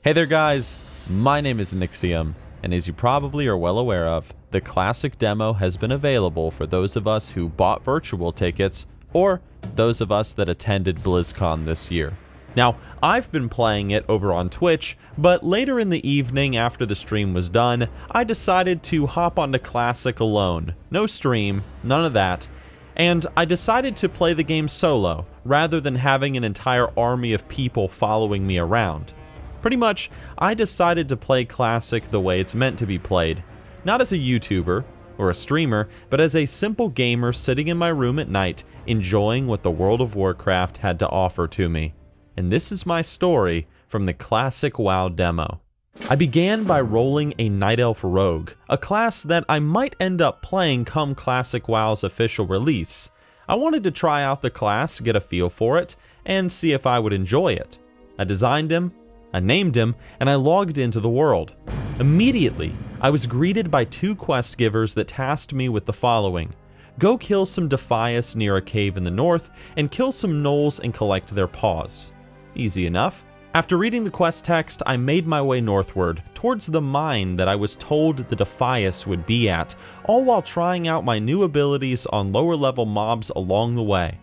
Hey there guys, my name is Nixxiom, and as you probably are well aware of, the classic demo has been available for those of us who bought virtual tickets, or those of us that attended BlizzCon this year. Now, I've been playing it over on Twitch, but later in the evening after the stream was done, I decided to hop onto Classic alone. No stream, none of that. And I decided to play the game solo, rather than having an entire army of people following me around. Pretty much, I decided to play Classic the way it's meant to be played. Not as a YouTuber, or a streamer, but as a simple gamer sitting in my room at night, enjoying what the World of Warcraft had to offer to me. And this is my story from the Classic WoW demo. I began by rolling a Night Elf Rogue, a class that I might end up playing come Classic WoW's official release. I wanted to try out the class, get a feel for it, and see if I would enjoy it. I designed him, I named him, and I logged into the world. Immediately, I was greeted by two quest givers that tasked me with the following. Go kill some Defias near a cave in the north, and kill some gnolls and collect their paws. Easy enough. After reading the quest text, I made my way northward, towards the mine that I was told the Defias would be at, all while trying out my new abilities on lower level mobs along the way.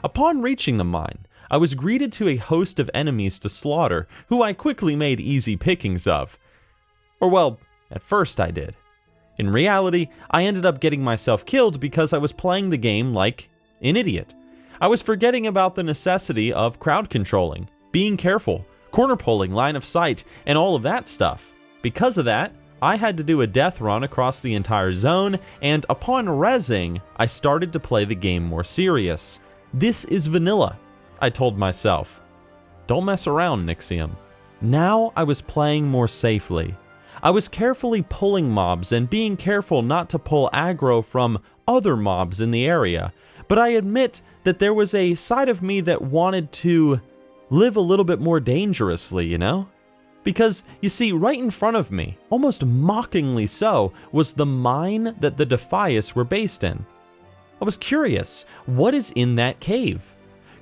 Upon reaching the mine, I was greeted to a host of enemies to slaughter, who I quickly made easy pickings of. Or well, at first I did. In reality, I ended up getting myself killed because I was playing the game like an idiot. I was forgetting about the necessity of crowd controlling, being careful, corner pulling, line of sight, and all of that stuff. Because of that, I had to do a death run across the entire zone, and upon rezzing, I started to play the game more serious. This is vanilla, I told myself. Don't mess around, Nixxiom. Now I was playing more safely. I was carefully pulling mobs and being careful not to pull aggro from other mobs in the area, but I admit that there was a side of me that wanted to live a little bit more dangerously, you know? Because, you see, right in front of me, almost mockingly so, was the mine that the Defias were based in. I was curious, what is in that cave?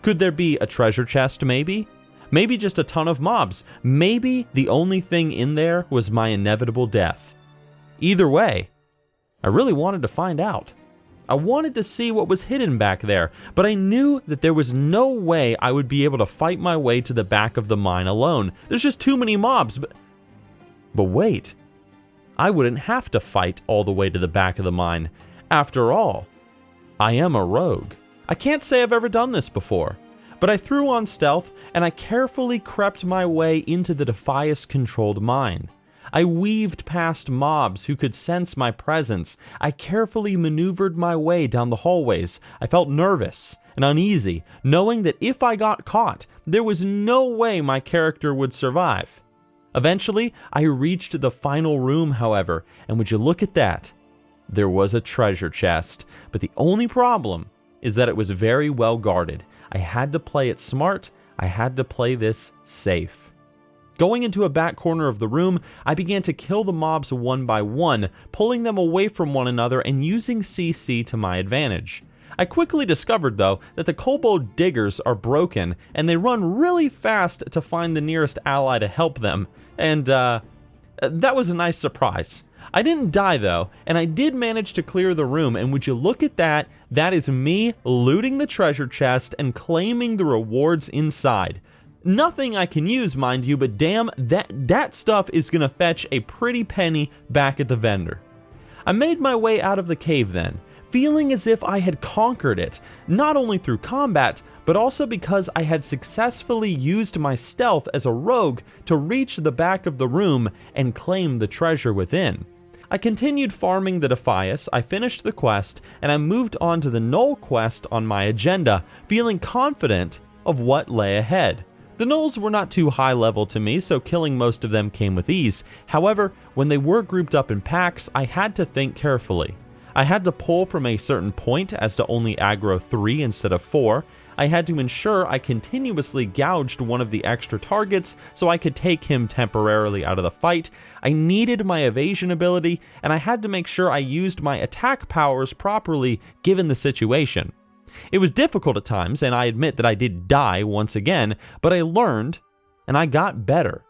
Could there be a treasure chest, maybe? Maybe just a ton of mobs. Maybe the only thing in there was my inevitable death. Either way, I really wanted to find out. I wanted to see what was hidden back there, but I knew that there was no way I would be able to fight my way to the back of the mine alone. There's just too many mobs, but wait. I wouldn't have to fight all the way to the back of the mine. After all, I am a rogue. I can't say I've ever done this before, but I threw on stealth and I carefully crept my way into the Defias-controlled mine. I weaved past mobs who could sense my presence. I carefully maneuvered my way down the hallways. I felt nervous and uneasy, knowing that if I got caught, there was no way my character would survive. Eventually, I reached the final room, however, and would you look at that? There was a treasure chest, but the only problem is that it was very well guarded. I had to play it smart. I had to play this safe. Going into a back corner of the room, I began to kill the mobs one by one, pulling them away from one another and using CC to my advantage. I quickly discovered, though, that the kobold diggers are broken, and they run really fast to find the nearest ally to help them, and that was a nice surprise. I didn't die though, and I did manage to clear the room, and would you look at that, that is me looting the treasure chest and claiming the rewards inside. Nothing I can use, mind you, but damn, that stuff is gonna fetch a pretty penny back at the vendor. I made my way out of the cave then, feeling as if I had conquered it, not only through combat, but also because I had successfully used my stealth as a rogue to reach the back of the room and claim the treasure within. I continued farming the Defias, I finished the quest, and I moved on to the Gnoll quest on my agenda, feeling confident of what lay ahead. The gnolls were not too high level to me, so killing most of them came with ease. However, when they were grouped up in packs, I had to think carefully. I had to pull from a certain point as to only aggro 3 instead of 4. I had to ensure I continuously gouged one of the extra targets so I could take him temporarily out of the fight. I needed my evasion ability, and I had to make sure I used my attack powers properly given the situation. It was difficult at times, and I admit that I did die once again, but I learned, and I got better.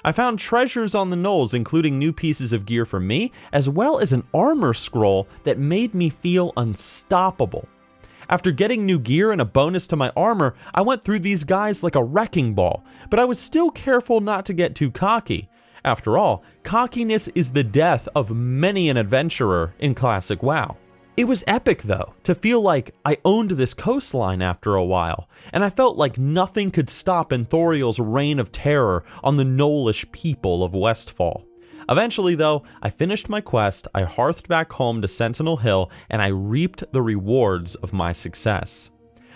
I found treasures on the knolls, including new pieces of gear for me, as well as an armor scroll that made me feel unstoppable. After getting new gear and a bonus to my armor, I went through these guys like a wrecking ball, but I was still careful not to get too cocky. After all, cockiness is the death of many an adventurer in Classic WoW. It was epic though, to feel like I owned this coastline after a while, and I felt like nothing could stop Enthoriel's reign of terror on the gnollish people of Westfall. Eventually though, I finished my quest, I hearthed back home to Sentinel Hill, and I reaped the rewards of my success.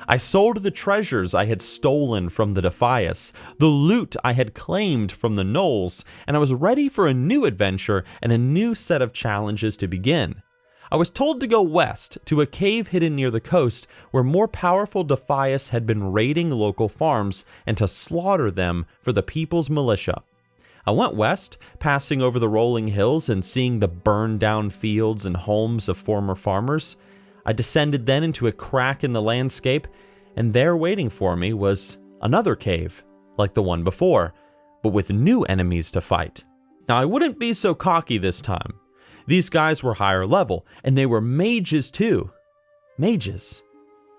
I sold the treasures I had stolen from the Defias, the loot I had claimed from the gnolls, and I was ready for a new adventure and a new set of challenges to begin. I was told to go west to a cave hidden near the coast where more powerful Defias had been raiding local farms and to slaughter them for the people's militia. I went west, passing over the rolling hills and seeing the burned down fields and homes of former farmers. I descended then into a crack in the landscape, and there waiting for me was another cave, like the one before, but with new enemies to fight. Now I wouldn't be so cocky this time. These guys were higher level, and they were mages too. Mages?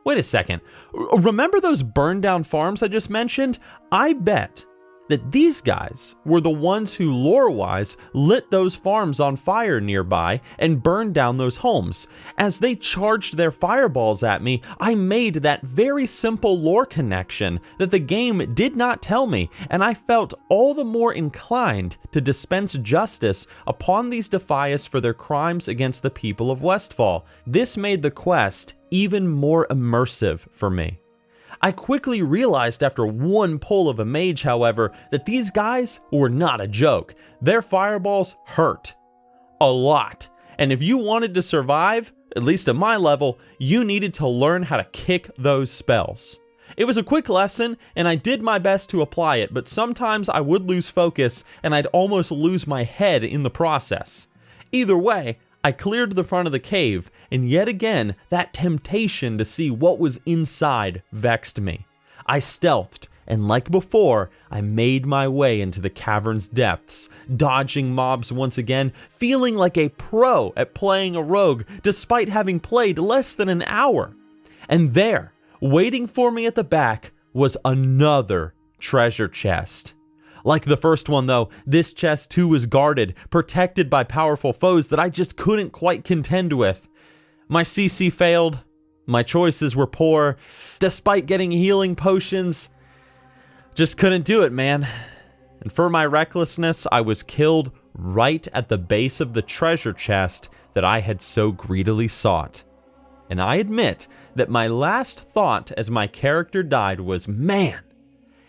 Wait a second. Remember those burned down farms I just mentioned? I bet that these guys were the ones who lore-wise lit those farms on fire nearby and burned down those homes. As they charged their fireballs at me, I made that very simple lore connection that the game did not tell me, and I felt all the more inclined to dispense justice upon these Defias for their crimes against the people of Westfall. This made the quest even more immersive for me. I quickly realized after one pull of a mage, however, that these guys were not a joke. Their fireballs hurt. A lot. And if you wanted to survive, at least at my level, you needed to learn how to kick those spells. It was a quick lesson, and I did my best to apply it, but sometimes I would lose focus, and I'd almost lose my head in the process. Either way, I cleared the front of the cave, and yet again, that temptation to see what was inside vexed me. I stealthed, and like before, I made my way into the cavern's depths, dodging mobs once again, feeling like a pro at playing a rogue, despite having played less than an hour. And there, waiting for me at the back, was another treasure chest. Like the first one though, this chest too was guarded, protected by powerful foes that I just couldn't quite contend with. My CC failed, my choices were poor, despite getting healing potions, just couldn't do it, man. And for my recklessness, I was killed right at the base of the treasure chest that I had so greedily sought. And I admit that my last thought as my character died was, man,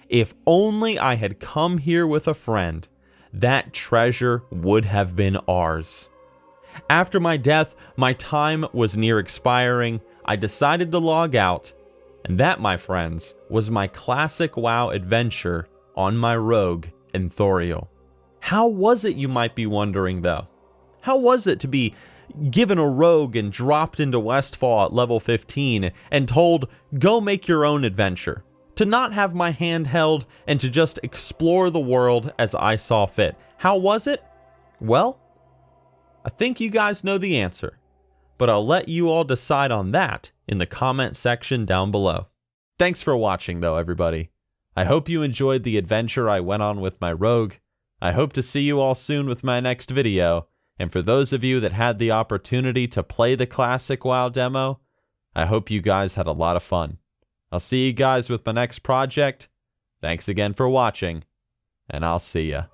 if only I had come here with a friend, that treasure would have been ours. After my death, my time was near expiring. I decided to log out, and that, my friends, was my classic WoW adventure on my rogue, Enthoriel. How was it, you might be wondering, though? How was it to be given a rogue and dropped into Westfall at level 15 and told, go make your own adventure? To not have my hand held and to just explore the world as I saw fit. How was it? Well, I think you guys know the answer, but I'll let you all decide on that in the comment section down below. Thanks for watching though, everybody. I hope you enjoyed the adventure I went on with my rogue. I hope to see you all soon with my next video, and for those of you that had the opportunity to play the classic WoW demo, I hope you guys had a lot of fun. I'll see you guys with my next project. Thanks again for watching, and I'll see ya.